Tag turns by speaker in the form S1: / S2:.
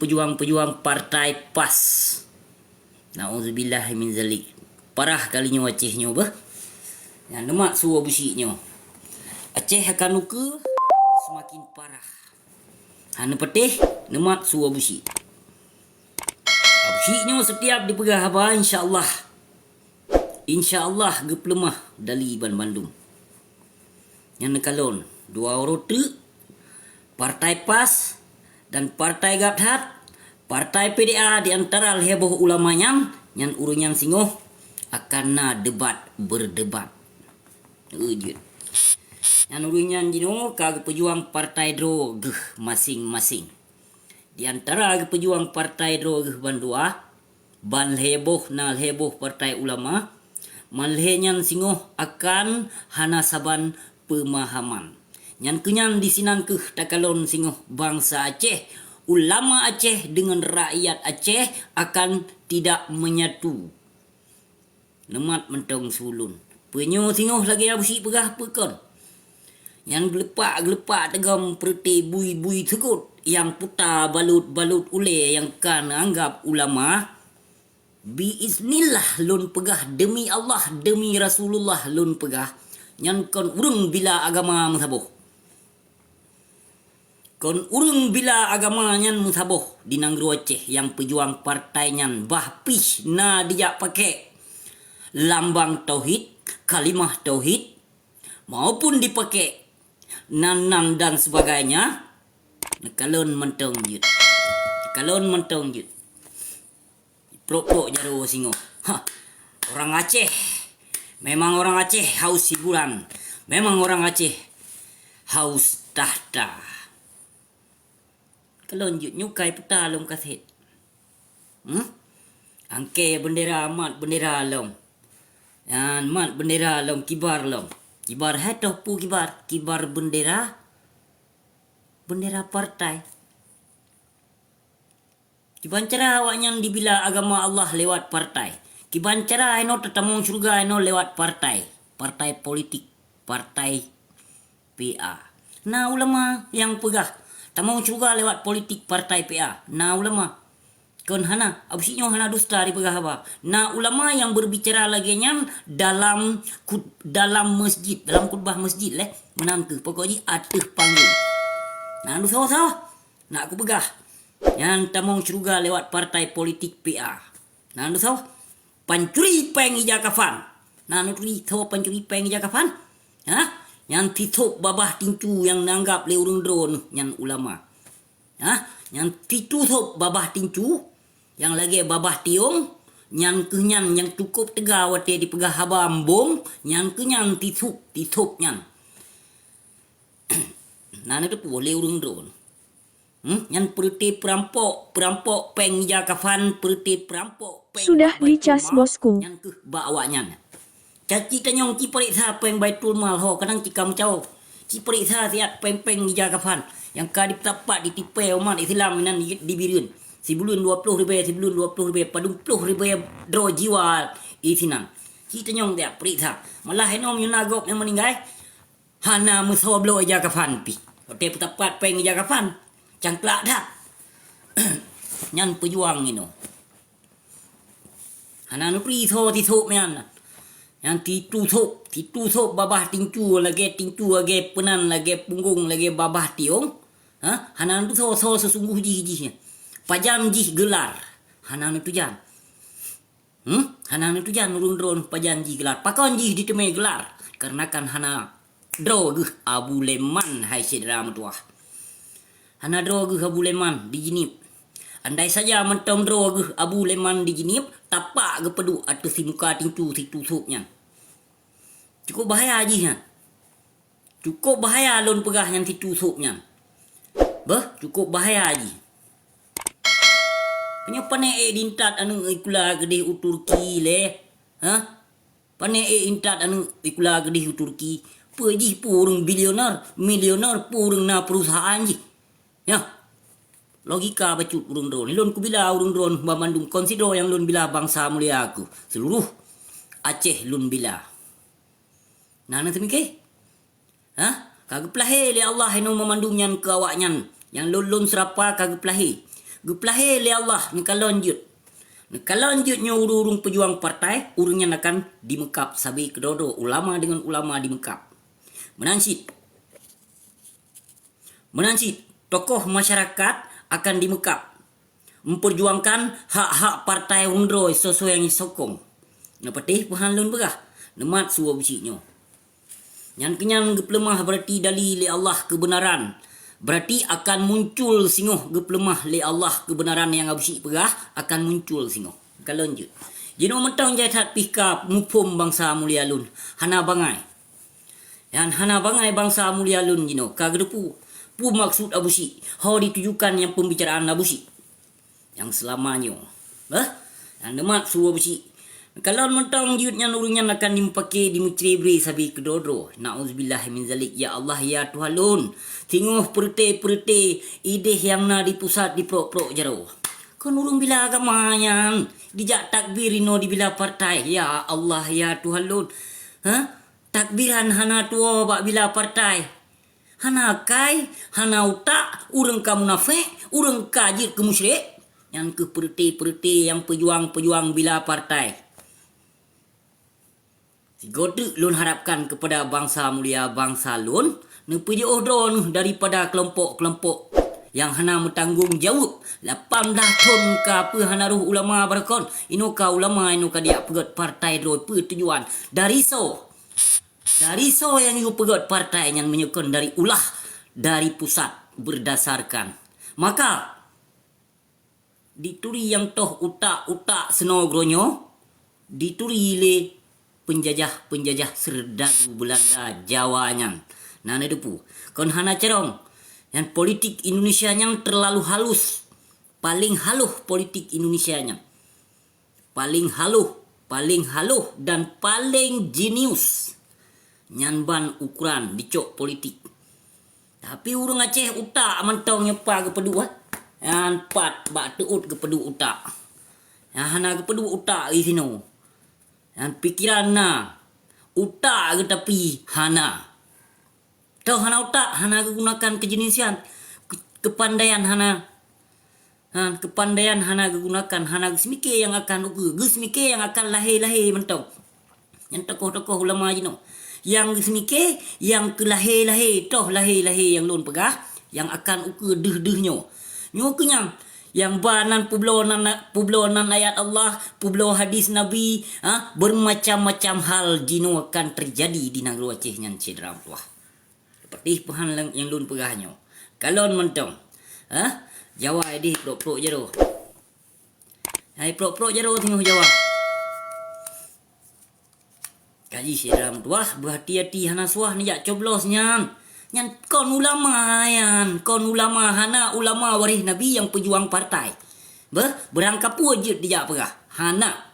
S1: pejuang-pejuang partai PAS. Nauzubillah min zalik. Parah kalinya Acehnya bah. Yang lemak suara busiknya. Aceh akan luka semakin parah. Hana petih lemak suara busik. Busiknya setiap dipegah apa insya-Allah. InsyaAllah geplemah dari Bandung. Yang nekalon dua orang tu Partai PAS dan Partai Gabhat, Partai PDA di antara heboh ulamanya yang urunyan singoh akan na debat berdebat. Ujud. Yang urunyan jino kag pejuang Partai Drog masing-masing. Di antara pejuang Partai Drog Bandua, ban heboh na heboh Partai Ulama, malhenyan singoh akan hana saban pemahaman. Yang kenyan disinan ke takalon singoh bangsa Aceh, ulama Aceh dengan rakyat Aceh akan tidak menyatu. Lemat mentong sulun. Penyo singoh lagi abusik pegah pekon. Yang gelepak tegam perti bui-bui tekut. Yang putar balut-balut ule yang kan anggap ulama. Biiznillah lun pegah demi Allah, demi Rasulullah lun pegah. Yang kon urung bila agama mengsabuh. Kon urung bila agama nyan mengsabuh di Nanggro Aceh yang pejuang partai nyan bahpih na dia pakai lambang tauhid, kalimah tauhid maupun dipakai nan dan sebagainya. Kalon mentong jut. Kalon mentong jut. Prok-prok jaro singo. Orang Aceh. Memang orang Aceh haus hiburan. Memang orang Aceh haus tahta. Kalon jut nyukai peta lom kaset. Angke bendera mat bendera lom. Yan mat bendera lom kibar lom. Kibar hatoh pu kibar. Kibar bendera. Bendera partai. Kiban cara awaknya dibila agama Allah lewat partai. Kiban cara eno tetamong surga eno lewat partai. Partai politik. Partai PA. Nah ulama yang pegah. Tamong surga lewat politik partai PA. Nah ulama. Kon hana. Abusiknya hana dusta di pegah apa. Nah ulama yang berbicara lagi yang dalam masjid. Dalam khutbah masjid leh. Menangke. Pokoknya atih panggung. Nah lu sawa-sawa. Nak aku pegah. Yang tamong surga lewat partai politik PA. Nah lu sawa. Pancuri peng ija kafan. Nah lu tahu pancuri peng ija kafan. Hah? Yang titup babah tincu yang nanggap le urung drone yang ulama. Hah? Yang titup babah tincu yang lagi babah tiong yang kenyan yang cukup tegak wate di pegah habam bom yang kenyan titup yang. Nah itu boleh urung drone. Yang perti perampok peng jakafan perti perampok peng
S2: sudah dicas bosku.
S1: Yang ke bawanya. Caci tanyong ci periksa peng Baitul Mal ho kadang cikam cau. Ci periksa siat peng jakafan yang kadi tapak ditipai umat Islam nan dibirun. Sebelum 20 ribu padung 10 ribu draw jiwa isinan. Ci tanyong dia periksa. Malah enom yung nagop yang meninggal. Hana musawablo jakafan pi. Ote tapak peng jakafan. Cangklak dah. Nyan pejuang ino. Hana nupri titup mian. Yang titup babah tincu lagi penan lagi punggung lagi babah tiong. Hana tu so sesungguh ji. Pajam ji gelar. Hana tu jan. Hana tu jan urun pajam ji gelar. Pakon ji ditemai gelar. Karena kan hana drog Abu Leman hai sedera metuah. Hana drog Abu Leman di Jinip. Andai saja mentong drog Abu Leman di Jinip, tapak ke pedu atau si muka tincu si tusuknya. Cukup bahaya aja. Cukup bahaya lon pegah yang si tusuknya. Cukup bahaya aja. Pane dintat anu ikula gede Turki le. Pane intat anu ikula gede Turki. Pergi purung milioner purung na perusahaan ji. Ya. Logika bacut urung drone. Lon ku bila urung drone Bandung konsider yang lon bila bangsa mulia aku. Seluruh Aceh lon bila. Nah nanti mikir. Kagak pelahi le Allah eno memandung nyan ke awak nyan. Yang lon serapa kagak pelahi. Geplahe le Allah nak lanjut. Nak lanjutnya urung pejuang partai, urungnya akan dimekap sabi kedodo ulama dengan ulama dimekap. Menansit tokoh masyarakat akan dimekap. Memperjuangkan hak-hak partai undroi sesuai yang disokong. Napatih pahanlun berah. Nemat suwa besiknya. Yang kenyan geplemah berarti dali le Allah kebenaran. Berarti akan muncul singoh geplemah le Allah kebenaran yang absik perah akan muncul singoh. Kalau lanjut. Jino mentang jahat pika mupum bangsa mulia lun. Hana bangai. Yang hana bangai bangsa mulia lun jino. Kagedepu. Pu maksud abusik. How ditujukan yang pembicaraan abusik. Yang selamanya. Yang demat suwa bersik. Kalau mentang jiutnya nurunnya akan dipakai dimucrebre sabi kedodro. Na'udzubillah min zalik. Ya Allah ya Tuhalun. Tinguh perute ideh yang na di pusat di prok-prok jaro. Kan urung bila agamanya. Dijak takbir ino di bila partai. Ya Allah ya Tuhalun. Takbiran hana tua bak bila partai. Hana kai, hana utak, urang ka munafik, urang ka jir ke musyrik. Yang ke perute yang pejuang-pejuang bila partai. Godu lun harapkan kepada bangsa mulia bangsa lun nepuji odron daripada kelompok-kelompok yang hana bertanggung jawab 18 tahun ka apa hana ruh ulama barakon ino ka ulama ino ka dia pegot partai droi tujuan dari so yang iu pegot partai yang menyokong dari ulah dari pusat berdasarkan maka dituri yang toh utak senogronyo dituri le penjajah serdadu Belanda Jawanya. Nana depu. Kon hana cerong. Yang politik Indonesia yang terlalu halus. Paling haluh politik Indonesia nya. Paling haluh dan paling jenius. Nyanban ukuran dicok politik. Tapi urung Aceh utak mentong nyepa kepedu Yang pat bak teut kepedu utak. Yang hana kepedu utak di sini. Yang pikiran na utak ke tapi hana. Tahu hana utak, hana gunakan kejenisian, kepandaian hana. Kepandaian hana gunakan, hana semike yang akan semike yang akan lahir mentau. Yang tokoh-tokoh ulama jino. Yang semike yang ke lahir yang lon pegah yang akan deh-dehnya. Nyo kenyang yang banan publonan ayat Allah, publo hadis Nabi, bermacam-macam hal jino akan terjadi di negara Aceh yang cedera tuah. Seperti pahan yang lun pegahnya. Kalau mentong, Jawa ini pro jero. Hai pro jero tengok Jawa. Kaji cedera tuah berhati-hati hana suah ni jak coblosnya. Yang kon ulama hana ulama waris Nabi yang pejuang partai. Berangkap wajud dia perah. Hana